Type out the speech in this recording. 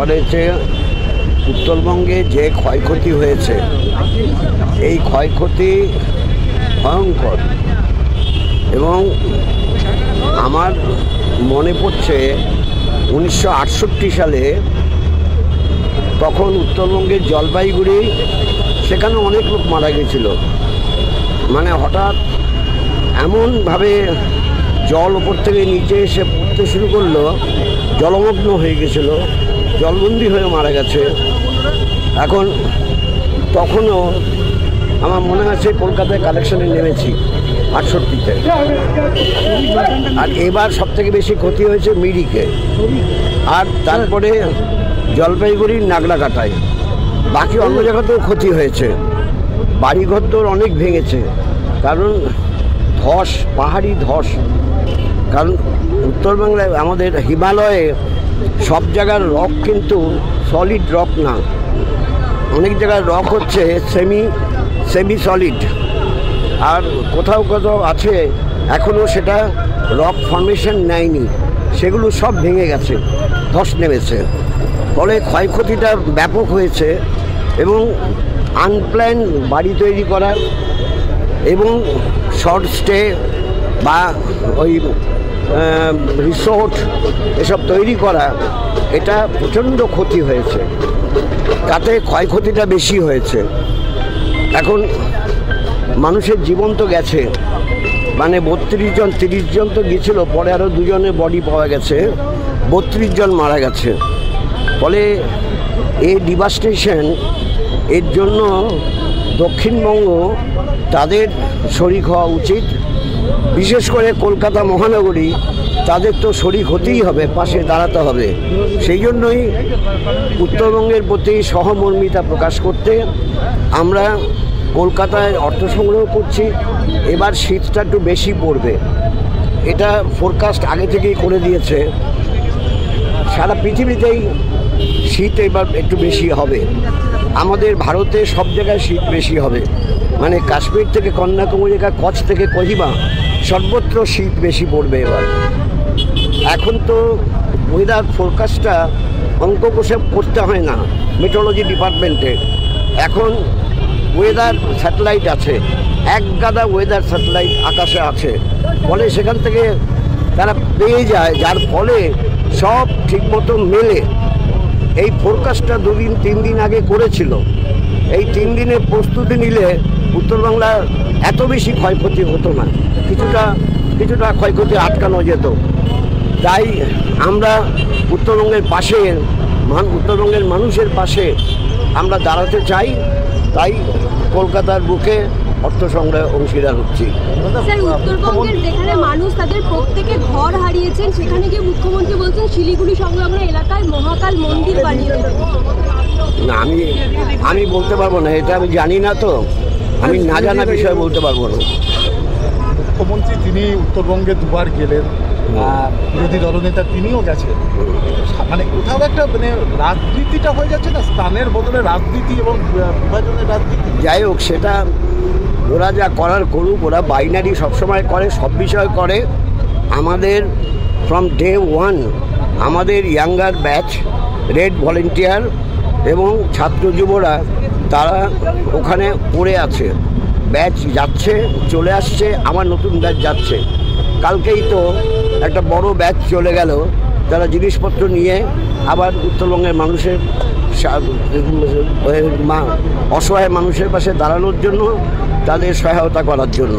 ব্যাপার হচ্ছে উত্তরবঙ্গে যে ক্ষয়ক্ষতি হয়েছে, এই ক্ষয়ক্ষতি ভয়ঙ্কর। এবং আমার মনে পড়ছে 1968 সালে, তখন উত্তরবঙ্গের জলপাইগুড়ি, সেখানে অনেক লোক মারা গেছিল। মানে হঠাৎ এমনভাবে জল ওপর থেকে নিচে এসে পড়তে শুরু করলো, জলমগ্ন হয়ে গেছিল, জলবন্দি হয়ে মারা গেছে। এখন তখনও আমার মনে আছে কলকাতায় কালেকশনে নেমেছি 68-তে। আর এবার সবথেকে বেশি ক্ষতি হয়েছে মিরিকে, আর তারপরে জলপাইগুড়ির নাগলাকাটায়। বাকি অন্য জায়গাতেও ক্ষতি হয়েছে, বাড়িঘর তো অনেক ভেঙেছে। কারণ ধস, পাহাড়ি ধস। কারণ উত্তরবাংলায় আমাদের হিমালয়ে সব জায়গার রক কিন্তু সলিড রক না, অনেক জায়গার রক হচ্ছে সেমি সলিড, আর কোথাও কোথাও আছে এখনও সেটা রক ফর্মেশন নেয়নি, সেগুলো সব ভেঙে গেছে, ধস নেমেছে। ফলে ক্ষয়ক্ষতিটা ব্যাপক হয়েছে। এবং আনপ্ল্যান বাড়ি তৈরি করা এবং শর্ট স্টে বা ওই রিসোর্ট এসব তৈরি করা, এটা প্রচণ্ড ক্ষতি হয়েছে, তাতে ক্ষয়ক্ষতিটা বেশি হয়েছে। এখন মানুষের জীবন তো গেছে, মানে 32 জন 30 জন তো গিয়েছিল, পরে আরও 2 জনের বডি পাওয়া গেছে, 32 জন মারা গেছে। ফলে এই ডিভাস্টেশন, এর জন্য দক্ষিণবঙ্গ তাদের শরিক হওয়া উচিত। বিশেষ করে কলকাতা মহানগরী, তাদের তো শরিক হতেই হবে, পাশে দাঁড়াতে হবে। সেই জন্যই উত্তরবঙ্গের প্রতি সহমর্মিতা প্রকাশ করতে আমরা কলকাতায় অর্থ সংগ্রহ করছি। এবার শীতটা একটু বেশি পড়বে, এটা ফোরকাস্ট আগে থেকেই করে দিয়েছে। সারা পৃথিবীতেই শীত এবার একটু বেশি হবে, আমাদের ভারতে সব জায়গায় শীত বেশি হবে। মানে কাশ্মীর থেকে কন্যাকুমারী, কচ্ছ থেকে কোহিমা, সর্বত্র শীত বেশি পড়বে এবার। এখন তো ওয়েদার ফোরকাস্টটা অঙ্ক কষে করতে হয় না মেট্রোলজি ডিপার্টমেন্টে, এখন ওয়েদার স্যাটেলাইট আছে, এক গাদা ওয়েদার স্যাটেলাইট আকাশে আছে। ফলে সেখান থেকে তারা পেয়ে যায়, যার ফলে সব ঠিকমতো মেলে। এই ফোরকাস্টটা 2 দিন 3 দিন আগে করেছিল, এই 3 দিনের প্রস্তুতি নিলে উত্তরবাংলার এত বেশি ক্ষয়ক্ষতি হতো না, কিছুটা ক্ষয়ক্ষতি আটকানো যেত। তাই আমরা উত্তরবঙ্গের মানুষের পাশে আমরা দাঁড়াতে চাই। তাই কলকাতার বুকে অর্থ সংগ্রহে অংশীদার হচ্ছি। উত্তরবঙ্গের যেখানে মানুষ তাদের প্রত্যেকে ঘর হারিয়েছেন, সেখানে গিয়ে মুখ্যমন্ত্রী বলছেন শিলিগুড়ি সংলগ্ন এলাকায় মহাকাল মন্দির বানিয়ে দেবেন। না, আমি বলতে পারবো না, এটা আমি জানি না, তো আমি না জানা বিষয়ে বলতে পারবো না। মুখ্যমন্ত্রী তিনি উত্তরবঙ্গে 2বার গেলেন, বিরোধী দলনেতা তিনিও গেছেন। মানে কোথাও একটা মানে রাজনীতিটা হয়ে যাচ্ছে না, স্থানের বদলে রাজনীতি এবং বিভাজনের রাজনীতি। যাই হোক, সেটা ওরা যা করার করুক, ওরা বাইনারি সবসময় করে, সব বিষয় করে। আমাদের ফ্রম ডে 1 আমাদের ইয়াঙ্গার ব্যাচ, রেড ভলেন্টিয়ার এবং ছাত্র যুবরা, তারা ওখানে পড়ে আছে। ব্যাচ যাচ্ছে, চলে আসছে, আমার নতুন ব্যাচ যাচ্ছে। কালকেই তো একটা বড় ব্যাচ চলে গেল, তারা জিনিসপত্র নিয়ে আবার উত্তরবঙ্গের মানুষের অসহায় মানুষের পাশে দাঁড়ানোর জন্য, তাদের সহায়তা করার জন্য।